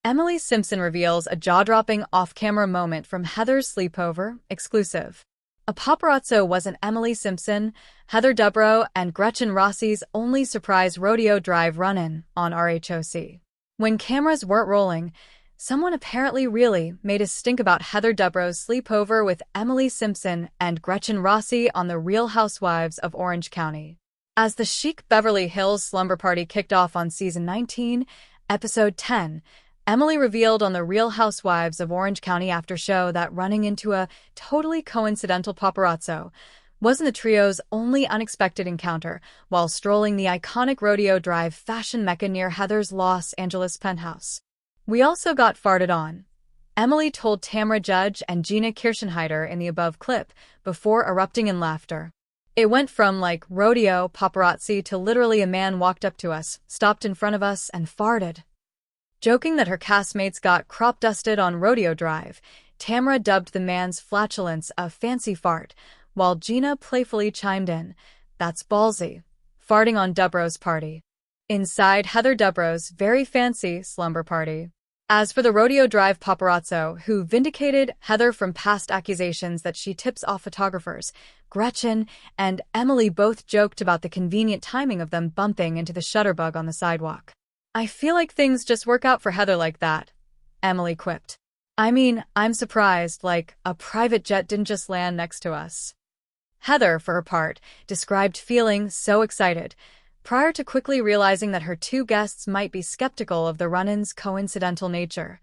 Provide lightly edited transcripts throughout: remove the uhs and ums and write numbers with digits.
Emily Simpson reveals a jaw-dropping off-camera moment from Heather's Sleepover exclusive. A paparazzo wasn't Emily Simpson, Heather Dubrow, and Gretchen Rossi's only surprise rodeo drive run-in on RHOC. When cameras weren't rolling, someone apparently really made a stink about Heather Dubrow's sleepover with Emily Simpson and Gretchen Rossi on The Real Housewives of Orange County. As the chic Beverly Hills slumber party kicked off on Season 19, Episode 10, Emily revealed on The Real Housewives of Orange County after show that running into a totally coincidental paparazzo wasn't the trio's only unexpected encounter while strolling the iconic Rodeo Drive fashion mecca near Heather's Los Angeles penthouse. "We also got farted on," Emily told Tamra Judge and Gina Kirchenheiter in the above clip before erupting in laughter. "It went from like rodeo paparazzi to literally a man walked up to us, stopped in front of us, and farted." Joking that her castmates got crop-dusted on Rodeo Drive, Tamra dubbed the man's flatulence a fancy fart, while Gina playfully chimed in, "That's ballsy," farting on Dubrow's party. Inside Heather Dubrow's very fancy slumber party. As for the Rodeo Drive paparazzo, who vindicated Heather from past accusations that she tips off photographers, Gretchen and Emily both joked about the convenient timing of them bumping into the shutterbug on the sidewalk. "I feel like things just work out for Heather like that," Emily quipped. "I mean, I'm surprised, like, a private jet didn't just land next to us." Heather, for her part, described feeling so excited, prior to quickly realizing that her two guests might be skeptical of the run-in's coincidental nature.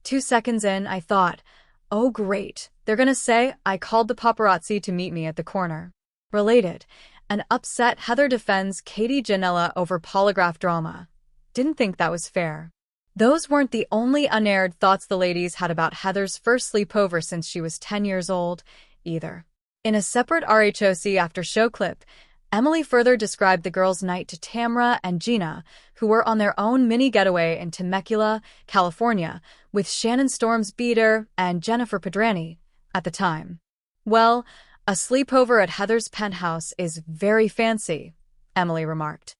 "2 seconds in, I thought, oh great, they're gonna say I called the paparazzi to meet me at the corner." Related, an upset Heather defends Katie Janela over polygraph drama. "Didn't think that was fair." Those weren't the only unaired thoughts the ladies had about Heather's first sleepover since she was 10 years old, either. In a separate RHOC after-show clip, Emily further described the girls' night to Tamra and Gina, who were on their own mini-getaway in Temecula, California, with Shannon Storm's beater and Jennifer Pedrani at the time. "Well, a sleepover at Heather's penthouse is very fancy," Emily remarked.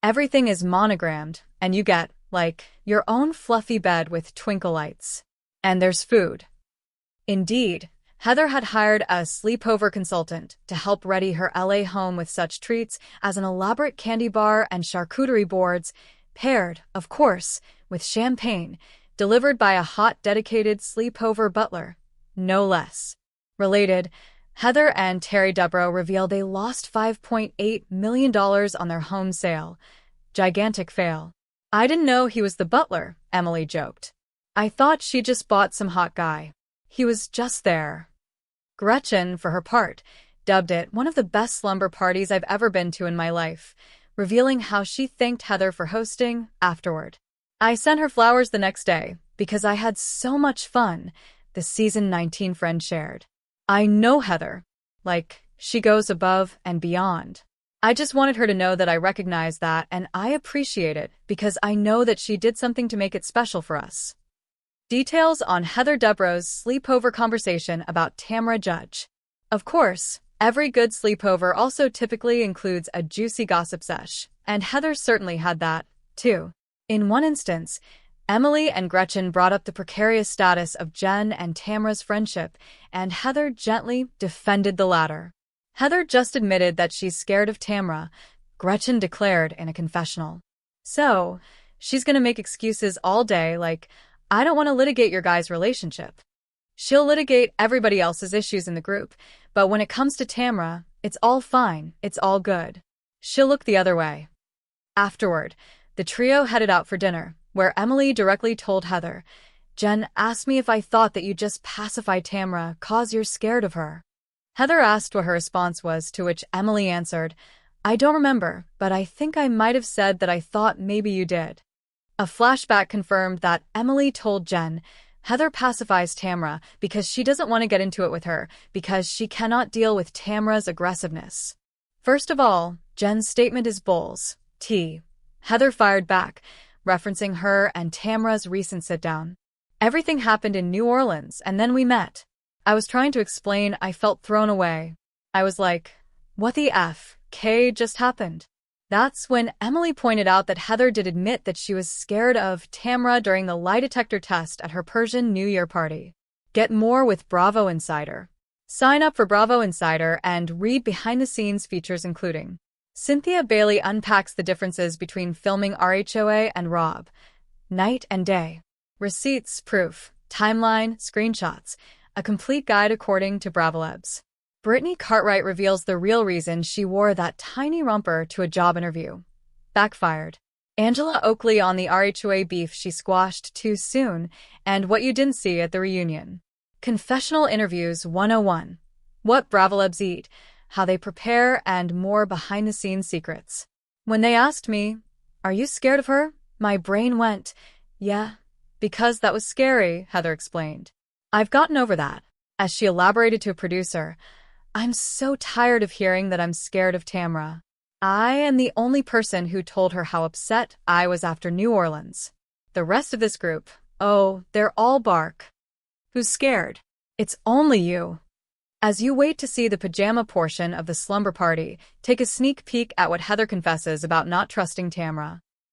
"Everything is monogrammed, and you get, like, your own fluffy bed with twinkle lights. And there's food." Indeed, Heather had hired a sleepover consultant to help ready her LA home with such treats as an elaborate candy bar and charcuterie boards, paired, of course, with champagne, delivered by a hot, dedicated sleepover butler, no less. Related, Heather and Terry Dubrow revealed they lost $5.8 million on their home sale. Gigantic fail. "I didn't know he was the butler," Emily joked. "I thought she just bought some hot guy. He was just there." Gretchen, for her part, dubbed it one of the best slumber parties I've ever been to in my life, revealing how she thanked Heather for hosting afterward. "I sent her flowers the next day because I had so much fun," the Season 19 friend shared. "I know Heather. Like, she goes above and beyond. I just wanted her to know that I recognize that and I appreciate it because I know that she did something to make it special for us." Details on Heather Dubrow's sleepover conversation about Tamra Judge. Of course, every good sleepover also typically includes a juicy gossip sesh, and Heather certainly had that, too. In one instance, Emily and Gretchen brought up the precarious status of Jen and Tamra's friendship, and Heather gently defended the latter. Heather just admitted that she's scared of Tamra, Gretchen declared in a confessional. "So, she's gonna make excuses all day like, I don't want to litigate your guys' relationship. She'll litigate everybody else's issues in the group, but when it comes to Tamra, it's all fine, it's all good. She'll look the other way." Afterward, the trio headed out for dinner, where Emily directly told Heather, "Jen asked me if I thought that you just pacify Tamra 'cause you're scared of her." Heather asked what her response was, to which Emily answered, "I don't remember, but I think I might have said that I thought maybe you did." A flashback confirmed that Emily told Jen, Heather pacifies Tamra because she doesn't want to get into it with her because she cannot deal with Tamra's aggressiveness. "First of all, Jen's statement is bulls, T," Heather fired back, referencing her and Tamra's recent sit-down. "Everything happened in New Orleans, and then we met. I was trying to explain I felt thrown away. I was like, what the F, K just happened?" That's when Emily pointed out that Heather did admit that she was scared of Tamra during the lie detector test at her Persian New Year party. Get more with Bravo Insider. Sign up for Bravo Insider and read behind-the-scenes features including Cynthia Bailey unpacks the differences between filming RHOA and Rob, night and day, receipts, proof, timeline, screenshots, a complete guide according to Bravolebs. Brittany Cartwright reveals the real reason she wore that tiny romper to a job interview. Backfired. Angela Oakley on the RHOA beef she squashed too soon, and what you didn't see at the reunion. Confessional Interviews 101. What Bravolebs eat, how they prepare, and more behind-the-scenes secrets. When they asked me, "Are you scared of her?" my brain went, "Yeah, because that was scary," Heather explained. "I've gotten over that." As she elaborated to a producer, "I'm so tired of hearing that I'm scared of Tamra. I am the only person who told her how upset I was after New Orleans. The rest of this group, oh, they're all bark. Who's scared? It's only you." As you wait to see the pajama portion of the slumber party, take a sneak peek at what Heather confesses about not trusting Tamra.